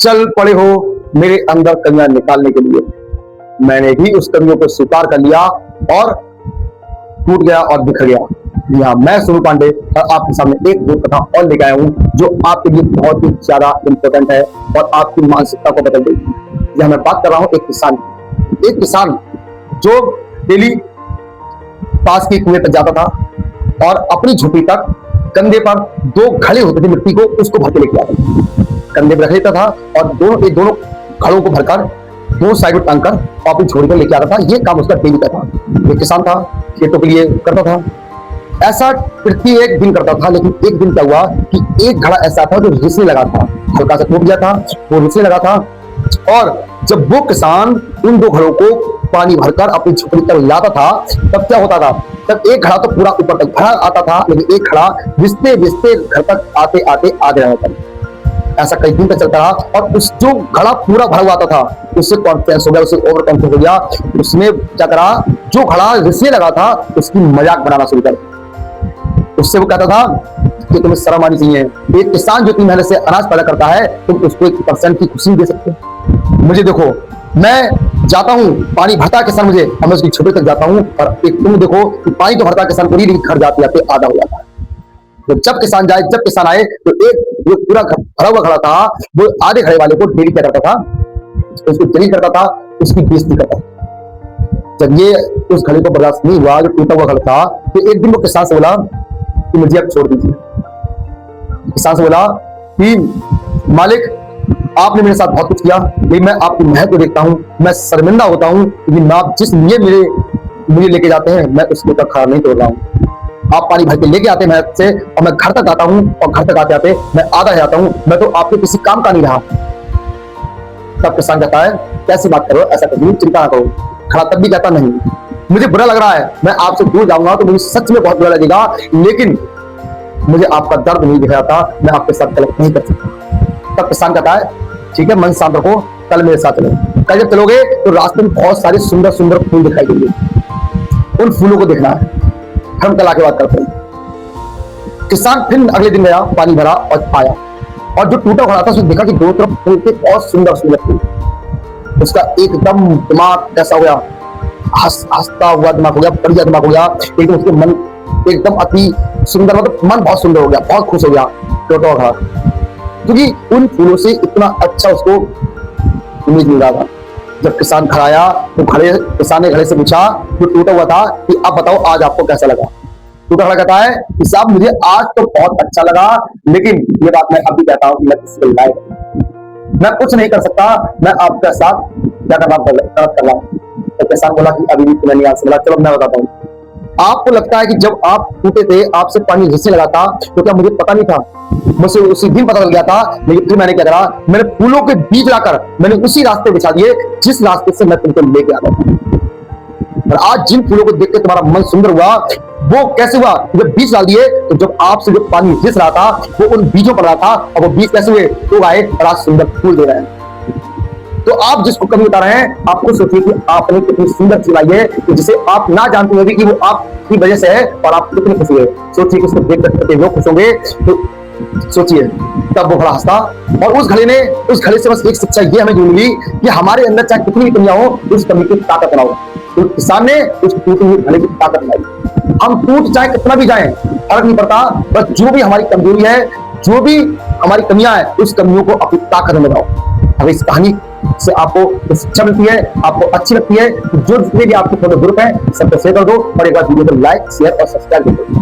चल पड़े हो मेरे अंदर कमियां निकालने के लिए। मैंने भी उस कमियों को स्वीकार कर लिया और टूट गया और बिखर गया। यहाँ मैं सुनील पांडे और आपके सामने एक दो कथा और लेकर आया हूँ जो आपके लिए बहुत ही ज्यादा इंपॉर्टेंट है और आपकी मानसिकता को बदल देगी। यहाँ मैं बात कर रहा हूँ एक किसान जो डेली पास के कुएं तक जाता था और अपनी झोपड़ी तक कंधे पर दो घड़े होते थे मिट्टी को, उसको भर के लेके आता था, कंधे पर रख लेता था और दोनों घड़ों को भरकर दो साइड में टांग कर अपनी झोपड़ी पर लेके आता था। ये काम उसका डेली का था। एक किसान था, खेतों के लिए करता था। ऐसा प्रत्येक दिन करता था, लेकिन एक दिन क्या हुआ कि एक घड़ा ऐसा था जो रिसने लगा था, हल्का सा टूट गया था, वो रिसने लगा था। और जब वो किसान उन दो घड़ों को पानी भरकर अपनी झोपड़ी तक लाता था, तब क्या होता था, तब एक घड़ा तो पूरा ऊपर तक भरा आता था, लेकिन एक घड़ा रिसते रिसते घर तक आते आते आगे रहता था। ऐसा कई दिन तक चलता रहा और उस जो घड़ा पूरा भरा हुआ आता था उससे कॉन्फिडेंस हो गया, उससे ओवर कॉन्फिडेंस हो गया। उसने क्या करा, जो घड़ा रिसने लगा था उसकी मजाक बनाना शुरू कर। उससे वो कहता था कि तुम्हें शर्म आनी चाहिए, एक किसान जो इतनी मेहनत से अनाज पैदा करता है, तुम उसको 1% की खुशी दे सकते हो। मुझे देखो, मैं जाता हूँ, पानी भरता किसान मुझे, और मैं उसकी झोपड़ी तक जाता हूँ और एक तुम देखो कि पानी तो भरता किसान पूरी घर जाते जाते आधा हो जाता है। तो जब किसान आए तो एक जो पूरा भरा हुआ खड़ा था वो आधे खड़े वाले को डेली क्या करता था, उसको जलील करता था, उसकी बेइज्जती करता था। जब ये उस घड़े को बर्दाश्त नहीं हुआ, जो टूटा हुआ घड़ा था, तो एक दिन वो किसान से बोला कि मुझे अब छोड़ दीजिए। किसान से बोला कि मालिक, आपने मेरे साथ बहुत कुछ किया, लेकिन मैं आपकी मेहनत को देखता हूं, मैं शर्मिंदा होता हूं, लेकिन आप जिस लिए मुझे लेके जाते हैं, मैं उसके तक खड़ा नहीं तोड़ रहा हूं। आप पानी भर के लेके आते हैं मेहनत से और मैं घर तक आता हूं और घर तक आते आते मैं आधा जाता हूं, मैं तो आपके किसी काम का नहीं रहा। तब किसान कहता है, कैसी बात करो, ऐसा कभी चिंता ना करो। खड़ा तब भी कहता नहीं, मुझे बुरा लग रहा है, मैं आपसे दूर जाऊंगा तो मुझे सच में बहुत बुरा लगेगा, लेकिन मुझे आपका दर्द नहीं दिख रहा था, मैं आपके साथ गलत नहीं कर सकता। तब किसान कहता है, ठीक है, मन शांत रखो, कल मेरे साथ चलो। कल जब चलोगे तो रास्ते में बहुत सारे सुंदर सुंदर फूल दिखाई देंगे, उन फूलों को देखना है, हम कल आके बात करते हैं। किसान फिर अगले दिन गया, पानी भरा और आया, और जो टूटा घड़ा था उसने देखा कि दोनों तरफ फूल थे, बहुत सुंदर सुंदर फूल। उसका एकदम दिमाग कैसा हो गया, हंसता हुआ दिमाग हो गया, बढ़िया दिमाग हो गया, लेकिन उसके मन एकदम अति सुंदर, मतलब मन बहुत सुंदर हो गया, बहुत खुश हो गया टूटा घड़ा, क्योंकि उन फूलों से इतना अच्छा उसको उम्मीद मिल रहा था। जब किसान घर आया तो किसान ने घड़े से पूछा जो टूटा हुआ था कि अब बताओ आज आपको कैसा लगा। टूटा घड़ा कहता है कि साहब मुझे आज तो बहुत अच्छा लगा, लेकिन ये बात मैं अभी कहता हूँ कि मैं किसी को मैं कुछ नहीं कर सकता, मैं आपके साथ क्या कर रहा हूँ। तो किसान बोला कि अभी भी तुम्हें नहीं आ सकता। चलो मैं बताता हूँ, आपको लगता है कि जब आप टूटे थे आपसे पानी रिसने लगा था, तो क्या मुझे पता नहीं था? मुझे उसी दिन पता लग गया था, लेकिन फिर मैंने क्या करा, मैंने फूलों के बीज लाकर मैंने उसी रास्ते बिछा दिए जिस रास्ते से मैं तुमको लेके आता था। और आज जिन फूलों को देख के तुम्हारा मन सुंदर हुआ, वो कैसे हुआ? जब बीज डाल दिए तो जब आपसे जो पानी रिस रहा था वो उन बीजों पर रहा था, और वो बीज कैसे हुए, तो आए और आज सुंदर फूल दे रहे हैं। तो आप जिसको कमी बता रहे हैं, आपको सोचिए कि आपने कितनी सुंदर चीज आई है, जिसे आप ना जानते हुए भी कि वो आपकी वजह से है, और आप कितनी खुशी है। सोचिए कि उसको देख कर लोग खुश होंगे, तो सोचिए। तब वो घड़ा हंसता, और उस घड़े से बस एक शिक्षा ये हमें मिली कि हमारे अंदर चाहे कितनी भी कमियां हो, उस कमी की ताकत बनाओ। तो किसान ने उस टूटी हुई घड़े की ताकत बनाई। हम टूट चाहे कितना भी जाए, फर्क नहीं पड़ता, बस जो भी हमारी कमजोरी है, जो भी हमारी कमियां है, उस कमियों को अपनी ताकत में बनाओ। अब इस कहानी से आपको शिक्षा मिलती है, आपको अच्छी लगती है, जो जितने भी आपके फोटो ग्रुप है सबको शेयर कर दो, और एक बार वीडियो को लाइक, शेयर और सब्सक्राइब कर दो।